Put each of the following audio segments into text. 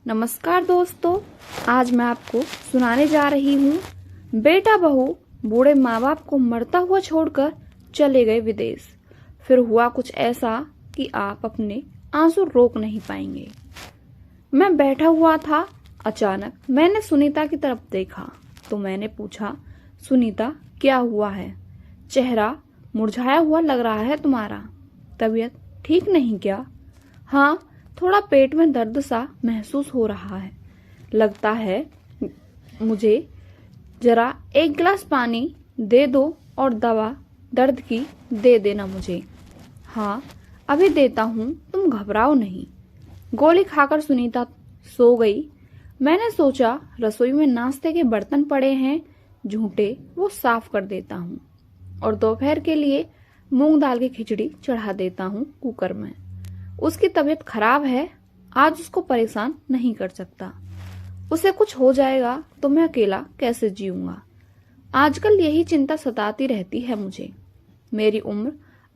नमस्कार दोस्तों, आज मैं आपको सुनाने जा रही हूँ बेटा बहू बूढ़े माँ बाप को मरता हुआ छोड़कर चले गए विदेश। फिर हुआ कुछ ऐसा कि आप अपने आंसू रोक नहीं पाएंगे। मैं बैठा हुआ था, अचानक मैंने सुनीता की तरफ देखा तो मैंने पूछा, सुनीता क्या हुआ है? चेहरा मुरझाया हुआ लग रहा है तुम्हारा, तबीयत ठीक नहीं क्या? हाँ, थोड़ा पेट में दर्द सा महसूस हो रहा है। लगता है मुझे जरा एक गिलास पानी दे दो और दवा दर्द की दे देना मुझे। हाँ, अभी देता हूँ, तुम घबराओ नहीं। गोली खाकर सुनीता सो गई। मैंने सोचा रसोई में नाश्ते के बर्तन पड़े हैं, झूठे वो साफ कर देता हूँ और दोपहर के लिए मूंग दाल की खिचड़ी चढ़ा देता हूँ कुकर में। उसकी तबीयत खराब है, आज उसको परेशान नहीं कर सकता। उसे कुछ हो जाएगा तो मैं अकेला कैसे जीऊंगा? आजकल यही चिंता सताती रहती है मुझे। मेरी उम्र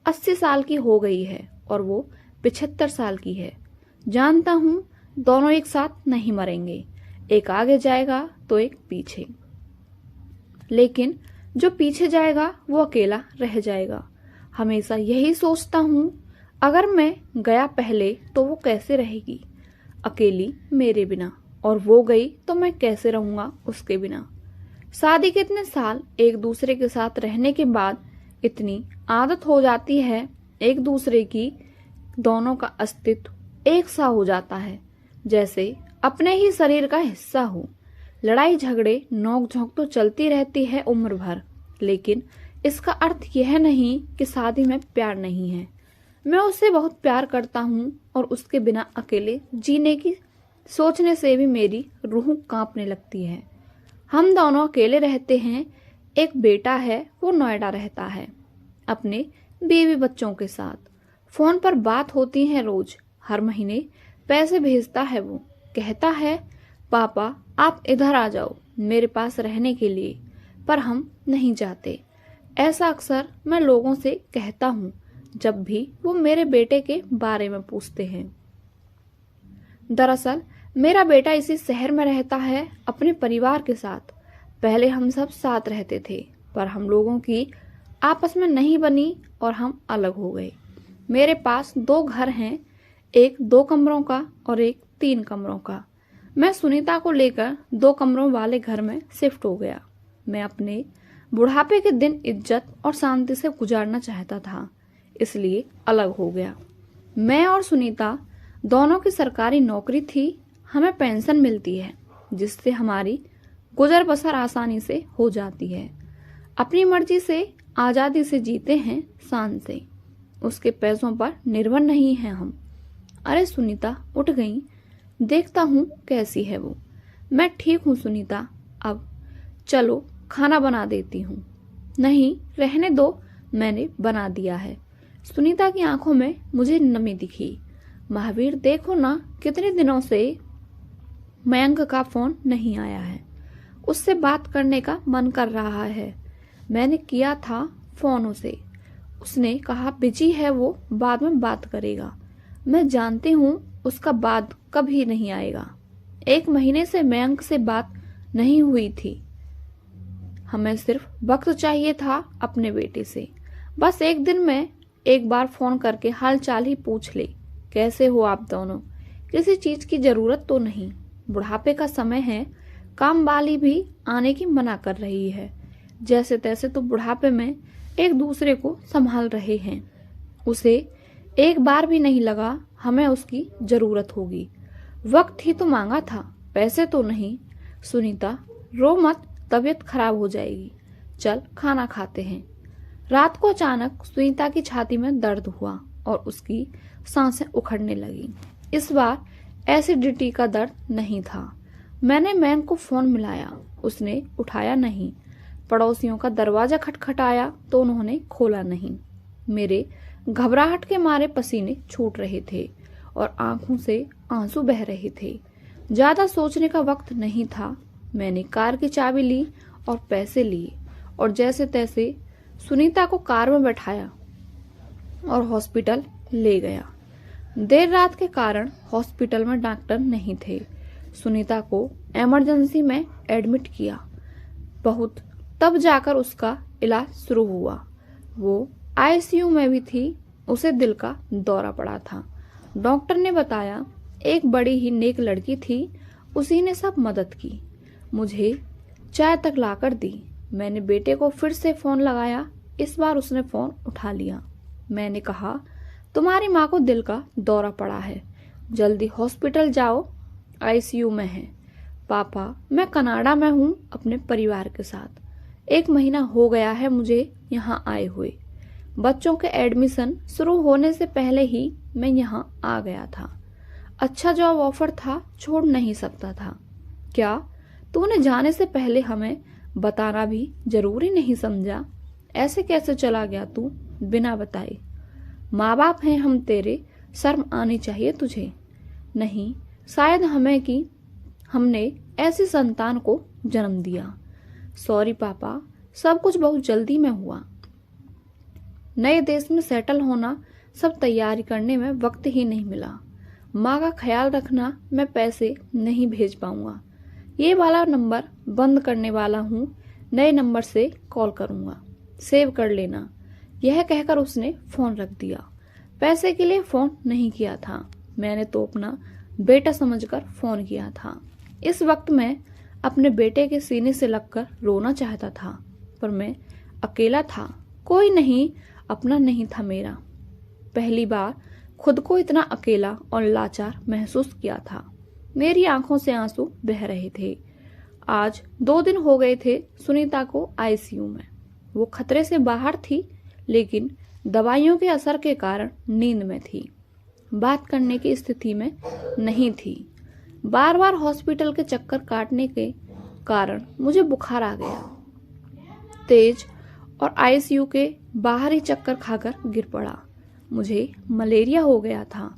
80 साल की हो गई है और वो 75 साल की है। जानता हूँ दोनों एक साथ नहीं मरेंगे, एक आगे जाएगा तो एक पीछे। लेकिन जो पीछे जाएगा वो अकेला रह जाएगा। हमेशा यही सोचता हूँ, अगर मैं गया पहले तो वो कैसे रहेगी अकेली मेरे बिना, और वो गई तो मैं कैसे रहूंगा उसके बिना। शादी के इतने साल एक दूसरे के साथ रहने के बाद इतनी आदत हो जाती है एक दूसरे की, दोनों का अस्तित्व एक सा हो जाता है जैसे अपने ही शरीर का हिस्सा हो। लड़ाई झगड़े नोक झोंक तो चलती रहती है उम्र भर, लेकिन इसका अर्थ यह नहीं कि शादी में प्यार नहीं है। मैं उससे बहुत प्यार करता हूँ और उसके बिना अकेले जीने की सोचने से भी मेरी रूह कांपने लगती है। हम दोनों अकेले रहते हैं। एक बेटा है, वो नोएडा रहता है अपने बीवी बच्चों के साथ। फोन पर बात होती है रोज, हर महीने पैसे भेजता है। वो कहता है, पापा आप इधर आ जाओ मेरे पास रहने के लिए, पर हम नहीं जाते। ऐसा अक्सर मैं लोगों से कहता हूँ जब भी वो मेरे बेटे के बारे में पूछते हैं। दरअसल मेरा बेटा इसी शहर में रहता है अपने परिवार के साथ। पहले हम सब साथ रहते थे, पर हम लोगों की आपस में नहीं बनी और हम अलग हो गए। मेरे पास 2 घर हैं, एक 2 कमरों का और एक 3 कमरों का। मैं सुनीता को लेकर 2 कमरों वाले घर में शिफ्ट हो गया। मैं अपने बुढ़ापे के दिन इज्जत और शांति से गुजारना चाहता था, इसलिए अलग हो गया। मैं और सुनीता दोनों की सरकारी नौकरी थी। हमें पेंशन मिलती है जिससे हमारी गुजर बसर आसानी से हो जाती है। अपनी मर्जी से आजादी से जीते हैं, शान से। उसके पैसों पर निर्भर नहीं हैं हम। अरे सुनीता उठ गई, देखता हूँ कैसी है वो। मैं ठीक हूँ सुनीता, अब चलो खाना बना देती हूँ। नहीं रहने दो, मैंने बना दिया है। सुनीता की आंखों में मुझे नमी दिखी। महावीर देखो ना, कितने दिनों से मयंक का फोन नहीं आया है। उससे बात करने का मन कर रहा है। मैंने किया था फोन उसे, उसने कहा बिजी है वो, बाद में बात करेगा। मैं जानती हूँ उसका बाद कभी नहीं आएगा। 1 महीने से मयंक से बात नहीं हुई थी। हमें सिर्फ वक्त चाहिए था अपने बेटे से। बस एक दिन में एक बार फोन करके हाल चाल ही पूछ ले, कैसे हो आप दोनों? किसी चीज की जरूरत तो नहीं। बुढ़ापे का समय है, काम वाली भी आने की मना कर रही है। जैसे तैसे तो बुढ़ापे में एक दूसरे को संभाल रहे हैं। उसे एक बार भी नहीं लगा हमें उसकी जरूरत होगी। वक्त ही तो मांगा था, पैसे तो नहीं। सुनीता रो मत, तबीयत खराब हो जाएगी। चल खाना खाते हैं। रात को अचानक सुनीता की छाती में दर्द हुआ और उसकी सांसें उखड़ने लगी। इस बार एसिडिटी का दर्द नहीं था। मैंने मयंक को फोन मिलाया, उसने उठाया नहीं। पड़ोसियों का दरवाजा खटखटाया तो उन्होंने खोला नहीं। मेरे घबराहट के मारे पसीने छूट रहे थे और आंखों से आंसू बह रहे थे। ज्यादा सोचने का वक्त नहीं था। मैंने कार की चाबी ली और पैसे लिए और जैसे तैसे सुनीता को कार में बैठाया और हॉस्पिटल ले गया। देर रात के कारण हॉस्पिटल में डॉक्टर नहीं थे। सुनीता को इमरजेंसी में एडमिट किया। बहुत तब जाकर उसका इलाज शुरू हुआ। वो आईसीयू में भी थी। उसे दिल का दौरा पड़ा था। डॉक्टर ने बताया एक बड़ी ही नेक लड़की थी, उसी ने सब मदद की, मुझे चाय तक लाकर दी। मैंने बेटे को फिर से फोन लगाया। इस बार उसने फोन उठा लिया। मैंने कहा, तुम्हारी माँ को दिल का दौरा पड़ा है, जल्दी हॉस्पिटल जाओ, आईसीयू में है। पापा, मैं कनाडा में हूँ अपने परिवार के साथ। 1 महीना हो गया है मुझे यहाँ आए हुए। बच्चों के एडमिशन शुरू होने से पहले ही मैं यहाँ आ गया था। अच्छा जॉब ऑफर था, छोड़ नहीं सकता था। क्या तूने जाने से पहले हमें बताना भी जरूरी नहीं समझा? ऐसे कैसे चला गया तू बिना बताए? माँ बाप हैं हम तेरे, शर्म आनी चाहिए तुझे। नहीं, शायद हमने ऐसी संतान को जन्म दिया। सॉरी पापा, सब कुछ बहुत जल्दी में हुआ। नए देश में सेटल होना, सब तैयारी करने में वक्त ही नहीं मिला। माँ का ख्याल रखना, मैं पैसे नहीं भेज पाऊंगा। ये वाला नंबर बंद करने वाला हूँ, नए नंबर से कॉल करूंगा, सेव कर लेना। यह कहकर उसने फोन रख दिया। पैसे के लिए फोन नहीं किया था, मैंने तो अपना बेटा समझकर फोन किया था। इस वक्त मैं अपने बेटे के सीने से लगकर रोना चाहता था, पर मैं अकेला था, कोई नहीं अपना नहीं था मेरा। पहली बार खुद को इतना अकेला और लाचार महसूस किया था। मेरी आंखों से आंसू बह रहे थे। आज 2 दिन हो गए थे सुनीता को आईसीयू में। वो खतरे से बाहर थी, लेकिन दवाइयों के असर के कारण नींद में थी, बात करने की स्थिति में नहीं थी। बार बार हॉस्पिटल के चक्कर काटने के कारण मुझे बुखार आ गया तेज, और आईसीयू के बाहर ही चक्कर खाकर गिर पड़ा। मुझे मलेरिया हो गया था।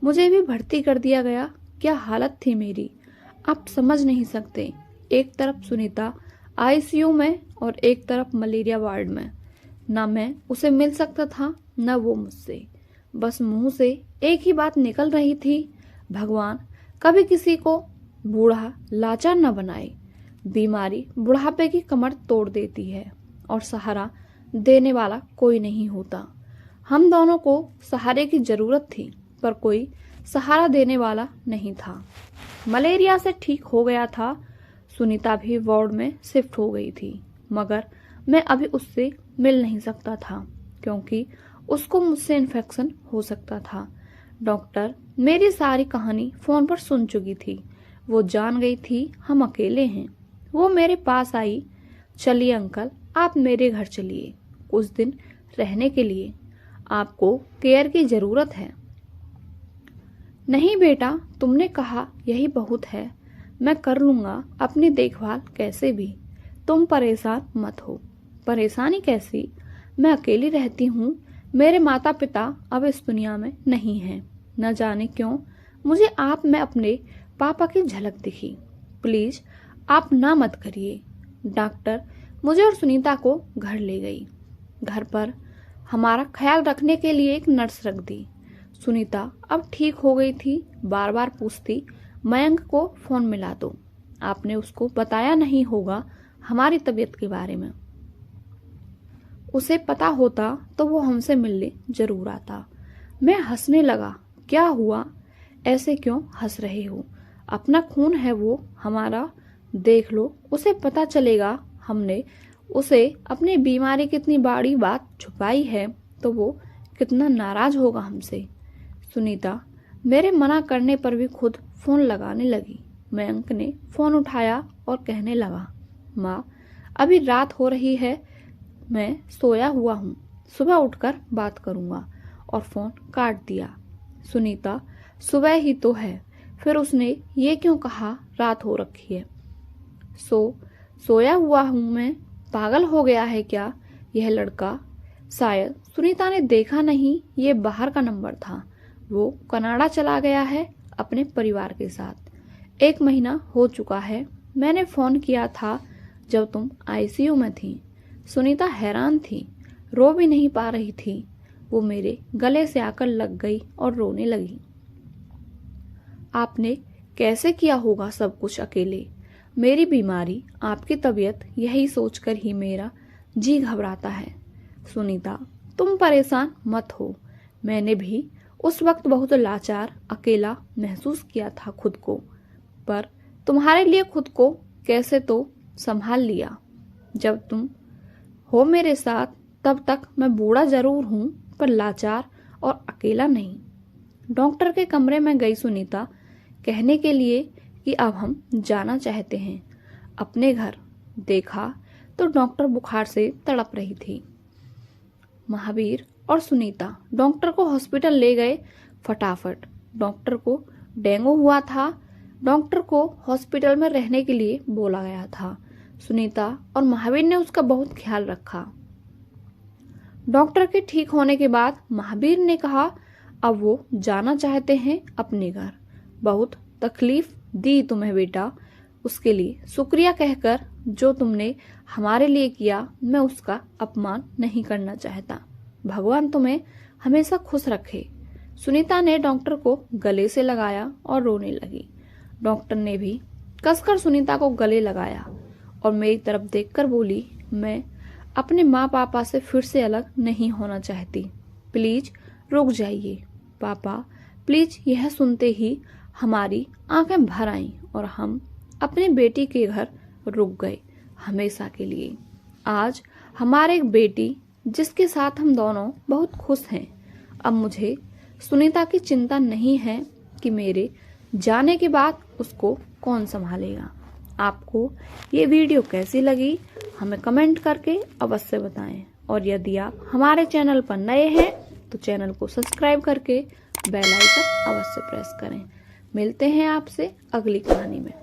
मुझे भी भर्ती कर दिया गया। क्या हालत थी मेरी, आप समझ नहीं सकते। एक तरफ सुनीता आईसीयू में और एक तरफ मलेरिया वार्ड में। ना मैं उसे मिल सकता था, न वो मुझसे। बस मुंह से एक ही बात निकल रही थी, भगवान कभी किसी को बूढ़ा लाचार न बनाए। बीमारी बुढ़ापे की कमर तोड़ देती है और सहारा देने वाला कोई नहीं होता। हम दोनों को सहारे की जरूरत थी, पर कोई सहारा देने वाला नहीं था। मलेरिया से ठीक हो गया था। सुनीता भी वार्ड में शिफ्ट हो गई थी, मगर मैं अभी उससे मिल नहीं सकता था, क्योंकि उसको मुझसे इन्फेक्शन हो सकता था। डॉक्टर मेरी सारी कहानी फोन पर सुन चुकी थी। वो जान गई थी हम अकेले हैं। वो मेरे पास आई, चलिए अंकल, आप मेरे घर चलिए कुछ दिन रहने के लिए, आपको केयर की जरूरत है। नहीं बेटा, तुमने कहा यही बहुत है, मैं कर लूंगा अपनी देखभाल कैसे भी, तुम परेशान मत हो। परेशानी कैसी, मैं अकेली रहती हूँ। मेरे माता पिता अब इस दुनिया में नहीं हैं। न जाने क्यों मुझे आप में अपने पापा की झलक दिखी। प्लीज आप ना मत करिए। डॉक्टर मुझे और सुनीता को घर ले गई। घर पर हमारा ख्याल रखने के लिए एक नर्स रख दी। सुनीता अब ठीक हो गई थी। बार बार पूछती, मयंक को फोन मिला दो, आपने उसको बताया नहीं होगा हमारी तबीयत के बारे में। उसे पता होता तो वो हमसे मिलने जरूर आता। मैं हंसने लगा। क्या हुआ, ऐसे क्यों हंस रहे हो? अपना खून है वो हमारा, देख लो, उसे पता चलेगा हमने उसे अपनी बीमारी की इतनी बड़ी बात छुपाई है तो वो कितना नाराज होगा हमसे। सुनीता मेरे मना करने पर भी खुद फोन लगाने लगी। मयंक ने फोन उठाया और कहने लगा, माँ अभी रात हो रही है, मैं सोया हुआ हूँ, सुबह उठकर बात करूंगा, और फोन काट दिया। सुनीता सुबह ही तो है, फिर उसने ये क्यों कहा रात हो रखी है? सोया हुआ हूं मैं, पागल हो गया है क्या यह लड़का? शायद सुनीता ने देखा नहीं, ये बाहर का नंबर था। वो कनाडा चला गया है अपने परिवार के साथ। 1 महीना हो चुका है। मैंने फोन किया था जब तुम आईसीयू में थी। सुनीता हैरान थी, रो भी नहीं पा रही थी। वो मेरे गले से आकर लग गई और रोने लगी। आपने कैसे किया होगा सब कुछ अकेले। मेरी बीमारी, आपकी तबीयत, यही सोचकर ही मेरा जी घबराता है। सुनीता, तुम परेशान मत हो। मैंने भी उस वक्त बहुत लाचार, अकेला महसूस किया था खुद को, पर तुम्हारे लिए खुद को कैसे तो संभाल लिया। जब तुम हो मेरे साथ तब तक मैं बूढ़ा जरूर हूं, पर लाचार और अकेला नहीं। डॉक्टर के कमरे में गई सुनीता, कहने के लिए कि अब हम जाना चाहते हैं अपने घर। देखा तो डॉक्टर बुखार से तड़प रही थी। महावीर और सुनीता डॉक्टर को हॉस्पिटल ले गए फटाफट। डॉक्टर को डेंगू हुआ था। डॉक्टर को हॉस्पिटल में रहने के लिए बोला गया था। सुनीता और महावीर ने उसका बहुत ख्याल रखा। डॉक्टर के ठीक होने के बाद महावीर ने कहा अब वो जाना चाहते हैं अपने घर। बहुत तकलीफ दी तुम्हें बेटा, उसके लिए शुक्रिया कहकर जो तुमने हमारे लिए किया, मैं उसका अपमान नहीं करना चाहता। भगवान तुम्हें हमेशा खुश रखे। सुनीता ने डॉक्टर को गले से लगाया और रोने लगी। डॉक्टर ने भी कसकर सुनीता को गले लगाया और मेरी तरफ देखकर बोली, मैं अपने माँ पापा से फिर से अलग नहीं होना चाहती। प्लीज रुक जाइए पापा, प्लीज। यह सुनते ही हमारी आंखें भर आईं और हम अपनी बेटी के घर रुक गए हमेशा के लिए। आज हमारे एक बेटी जिसके साथ हम दोनों बहुत खुश हैं। अब मुझे सुनीता की चिंता नहीं है कि मेरे जाने के बाद उसको कौन संभालेगा। आपको ये वीडियो कैसी लगी हमें कमेंट करके अवश्य बताएं, और यदि आप हमारे चैनल पर नए हैं तो चैनल को सब्सक्राइब करके बेल आइकन अवश्य प्रेस करें। मिलते हैं आपसे अगली कहानी में।